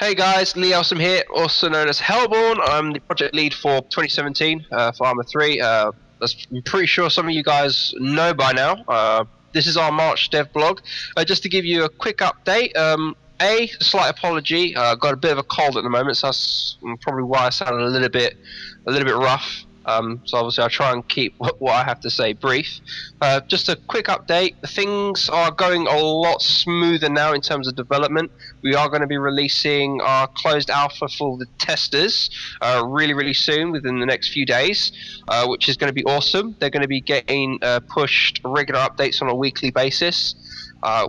Hey guys, Lee Elsom here, also known as Hellborn. I'm the project lead for 2017 for Arma 3. I'm pretty sure some of you guys know by now. This is our March Devblog. Just to give you a quick update, a slight apology. Got a bit of a cold at the moment, so that's probably why I sound a little bit rough. So obviously I'll try and keep what I have to say brief. Just a quick update. Things are going a lot smoother now in terms of development. We are going to be releasing our closed alpha for the testers really soon, within the next few days, which is going to be awesome. They're going to be getting pushed regular updates on a weekly basis.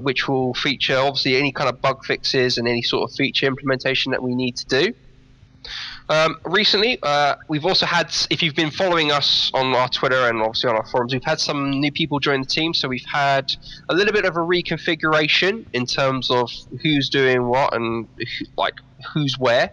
Which will feature obviously any kind of bug fixes and any sort of feature implementation that we need to do. Recently, we've also had, if you've been following us on our Twitter and obviously on our forums, we've had some new people join the team, so we've had a little bit of a reconfiguration in terms of who's doing what and who's where.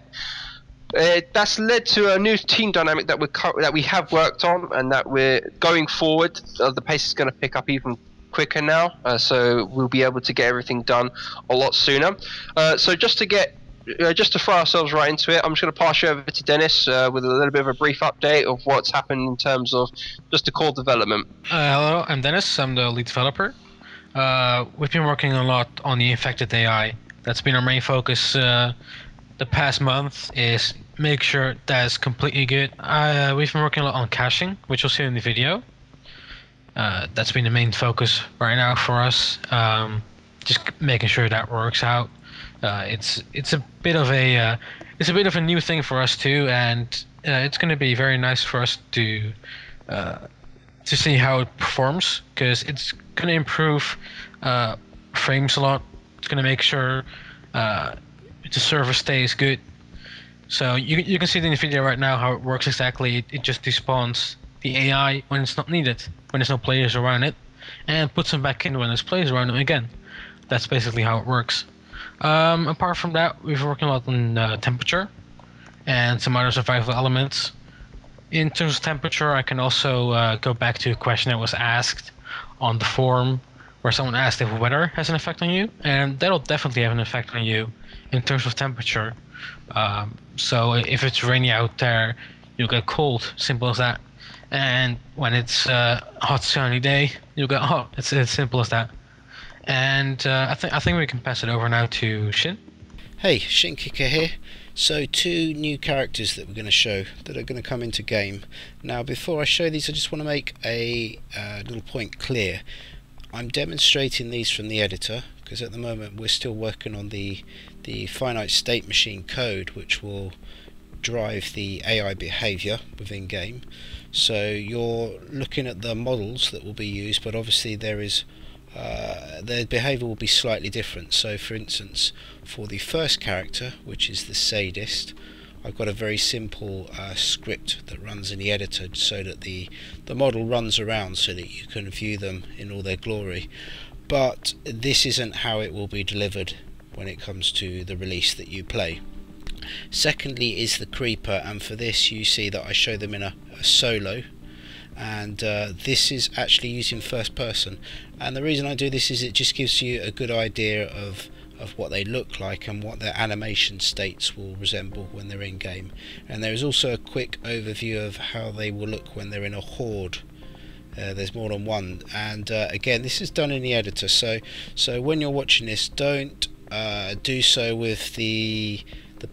That's led to a new team dynamic that we have worked on, and that we're going forward. The pace is going to pick up even quicker now, so we'll be able to get everything done a lot sooner. So just to throw ourselves right into it, I'm just going to pass you over to Dennis with a little bit of a brief update of what's happened in terms of just the core development. Hello, I'm Dennis. I'm the lead developer. We've been working a lot on the infected AI. That's been our main focus the past month, is make sure that's completely good. We've been working a lot on caching, which you'll see in the video. That's been the main focus right now for us. Just making sure that works out. It's a bit of a new thing for us too, and it's going to be very nice for us to see how it performs, because it's going to improve frames a lot. It's going to make sure the server stays good. So you can see it in the video right now how it works exactly. It just despawns the AI when it's not needed, when there's no players around it, and puts them back in when there's players around them again. That's basically how it works. Apart from that, we've been working a lot on temperature and some other survival elements. In terms of temperature, I can also go back to a question that was asked on the forum, where someone asked if weather has an effect on you, and that'll definitely have an effect on you in terms of temperature. So if it's rainy out there, you'll get cold, simple as that. And when it's a hot sunny day, you'll get hot. It's as simple as that. And I think we can pass it over now to Shin. Hey, Shin Kicker here. So two new characters that we're going to show that are going to come into game. Now before I show these, I just want to make a little point clear. I'm demonstrating these from the editor, because at the moment we're still working on the finite state machine code, which will drive the AI behavior within game. So you're looking at the models that will be used, but obviously there is their behavior will be slightly different. So for instance, for the first character, which is the sadist, I've got a very simple script that runs in the editor so that the model runs around so that you can view them in all their glory. But this isn't how it will be delivered when it comes to the release that you play. Secondly is the creeper, and for this you see that I show them in a solo, and this is actually using first person, and the reason I do this is it just gives you a good idea of what they look like and what their animation states will resemble when they're in game. And there is also a quick overview of how they will look when they're in a horde. There's more than one, and again this is done in the editor, so when you're watching this, don't do so with the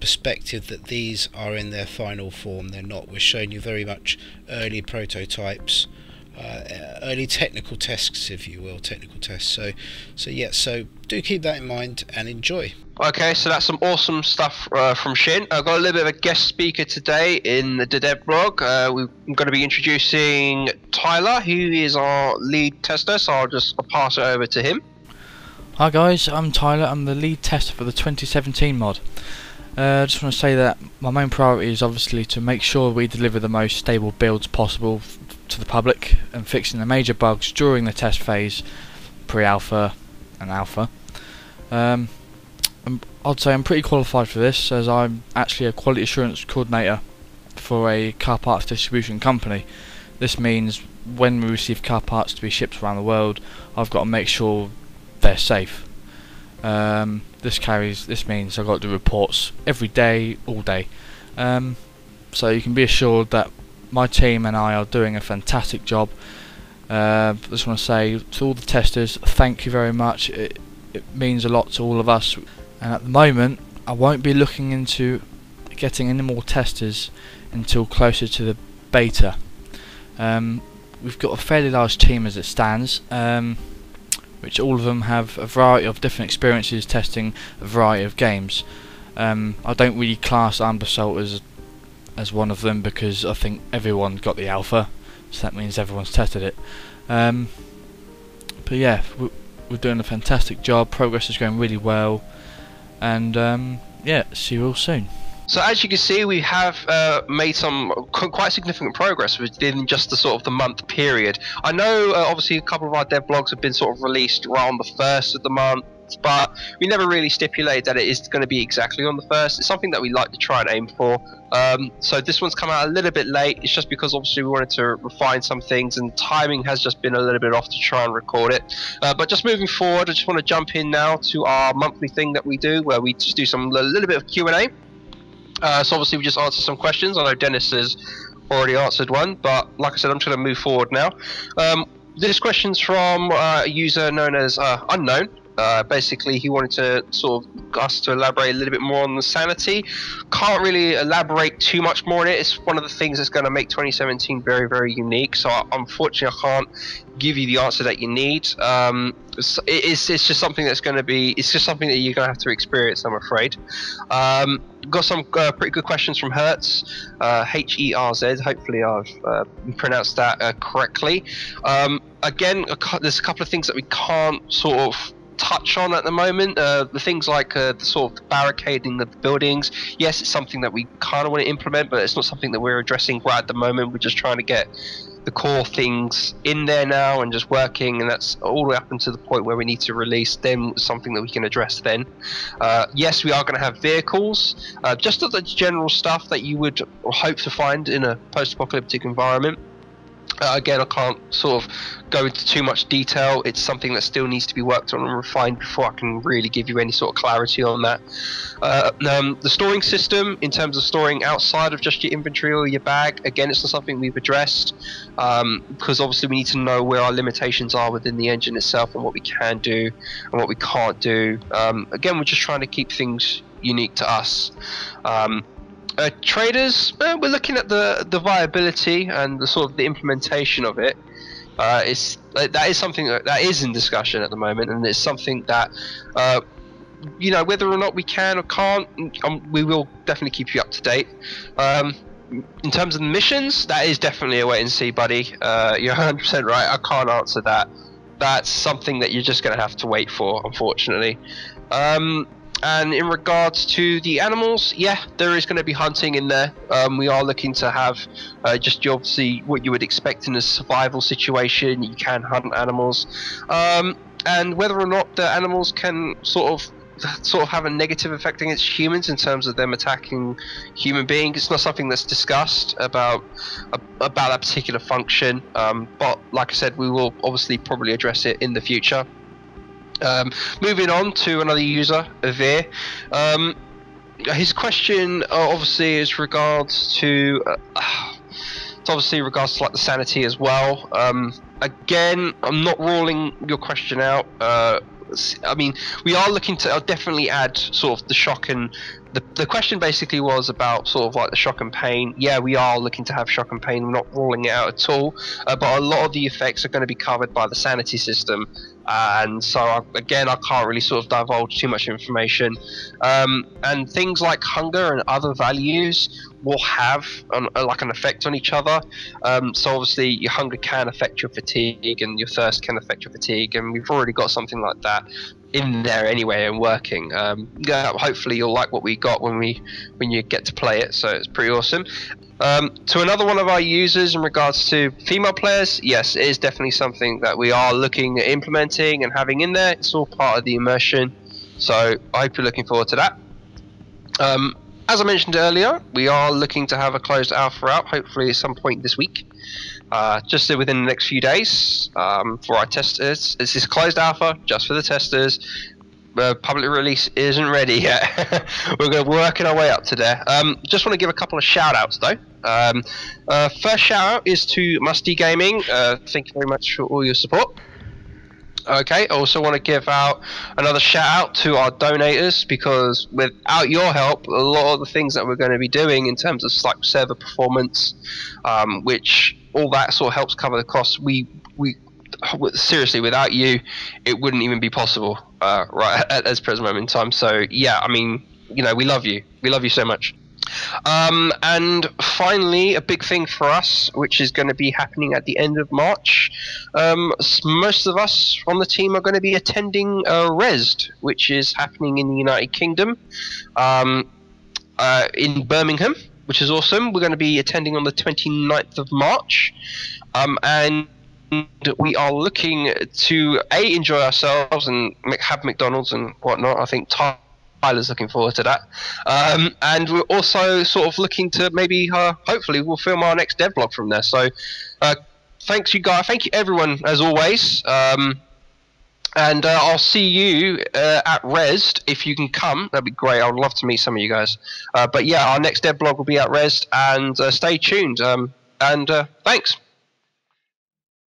perspective that these are in their final form. They're not. We're showing you very much early prototypes, early technical tests, if you will, technical tests. So do keep that in mind and enjoy. Okay, so that's some awesome stuff from Shin. I've got a little bit of a guest speaker today in the Devblog. We're going to be introducing Tyler, who is our lead tester, so I'll pass it over to him. Hi guys, I'm Tyler. I'm the lead tester for the 2017 mod. I just want to say that my main priority is obviously to make sure we deliver the most stable builds possible to the public, and fixing the major bugs during the test phase, pre-alpha and alpha. I'd say I'm pretty qualified for this, as I'm actually a quality assurance coordinator for a car parts distribution company. This means when we receive car parts to be shipped around the world, I've got to make sure they're safe. This means I've got to do reports every day, all day. So you can be assured that my team and I are doing a fantastic job. I just want to say to all the testers, thank you very much. It means a lot to all of us. And at the moment, I won't be looking into getting any more testers until closer to the beta. We've got a fairly large team as it stands, which all of them have a variety of different experiences testing a variety of games. I don't really class Armed Assault as one of them because I think everyone got the alpha, so that means everyone's tested it. But yeah, we're doing a fantastic job, progress is going really well, and yeah, see you all soon. So as you can see, we have made some quite significant progress within just the sort of the month period. I know obviously a couple of our devblogs have been sort of released around the 1st of the month, but we never really stipulate that it is going to be exactly on the 1st. It's something that we like to try and aim for. So this one's come out a little bit late. It's just because obviously we wanted to refine some things, and timing has just been a little bit off to try and record it. But just moving forward, I just want to jump in now to our monthly thing that we do, where we just do a little bit of Q&A. So obviously we just answer some questions. I know Dennis has already answered one, but like I said, I'm just going to move forward now. This question's from a user known as Unknown. Basically, he wanted to sort of us to elaborate a little bit more on the sanity. Can't really elaborate too much more on it. It's one of the things that's going to make 2017 very, very unique. So unfortunately, I can't give you the answer that you need. It's just something that's going to be. It's just something that you're going to have to experience, I'm afraid. Got some pretty good questions from Hertz, Herz. Hopefully, I've pronounced that correctly. Again, there's a couple of things that we can't sort of touch on at the moment. The things like the sort of barricading of the buildings. Yes, it's something that we kind of want to implement, but it's not something that we're addressing right at the moment. We're just trying to get the core things in there now and just working, and that's all the way up until the point where we need to release them, something that we can address then. Yes, we are going to have vehicles, just the general stuff that you would hope to find in a post-apocalyptic environment. Again, I can't sort of go into too much detail. It's something that still needs to be worked on and refined before I can really give you any sort of clarity on that. The storing system, in terms of storing outside of just your inventory or your bag, again, it's not something we've addressed, because obviously we need to know where our limitations are within the engine itself and what we can do and what we can't do. Again, we're just trying to keep things unique to us. Traders, we're looking at the viability and the sort of the implementation of it. That is something that is in discussion at the moment, and it's something that you know, whether or not we can or can't, we will definitely keep you up to date. In terms of the missions, that is definitely a wait and see, buddy. You're 100% right. I can't answer that. That's something that you're just going to have to wait for, unfortunately. And in regards to the animals, yeah, there is going to be hunting in there. We are looking to have just obviously what you would expect in a survival situation. You can hunt animals, and whether or not the animals can sort of have a negative effect against humans in terms of them attacking human beings, it's not something that's discussed about that particular function. But like I said, we will obviously probably address it in the future. Moving on to another user, Veer. His question obviously is regards to like the sanity as well. Again, I'm not ruling your question out. I mean, we are looking to definitely add sort of the shock, and the question basically was about sort of like the shock and pain. Yeah, we are looking to have shock and pain. We're not ruling it out at all, but a lot of the effects are going to be covered by the sanity system, and so again, I can't really sort of divulge too much information. And things like hunger and other values will have like an effect on each other. So obviously your hunger can affect your fatigue, and your thirst can affect your fatigue, and we've already got something like that in there anyway and working. Yeah, hopefully you'll like what we got when you get to play it, so it's pretty awesome. To another one of our users in regards to female players, yes, it is definitely something that we are looking at implementing and having in there. It's all part of the immersion, so I hope you're looking forward to that. As I mentioned earlier, we are looking to have a closed alpha out, hopefully at some point this week. Just within the next few days, for our testers. This is closed alpha, just for the testers. public release isn't ready yet. We're working our way up to there. Just want to give a couple of shout outs though. First shout out is to Musty Gaming. Thank you very much for all your support. Okay, I also want to give out another shout out to our donators, because without your help, a lot of the things that we're going to be doing in terms of like server performance, which all that sort of helps cover the costs, we seriously, without you, it wouldn't even be possible right at this present moment in time. So yeah, I mean, you know, we love you so much. And finally, a big thing for us, which is going to be happening at the end of March. Most of us on the team are going to be attending Resd, which is happening in the United Kingdom, in Birmingham, which is awesome. We're going to be attending on the 29th of March, and we are looking to enjoy ourselves and have McDonald's and whatnot. I think Tyler's looking forward to that, and we're also sort of looking to maybe hopefully we'll film our next devlog from there. So thanks you guys, thank you everyone as always, and I'll see you at Resd if you can come. That'd be great. I would love to meet some of you guys. But yeah, our next devlog will be at Resd, and stay tuned, and thanks.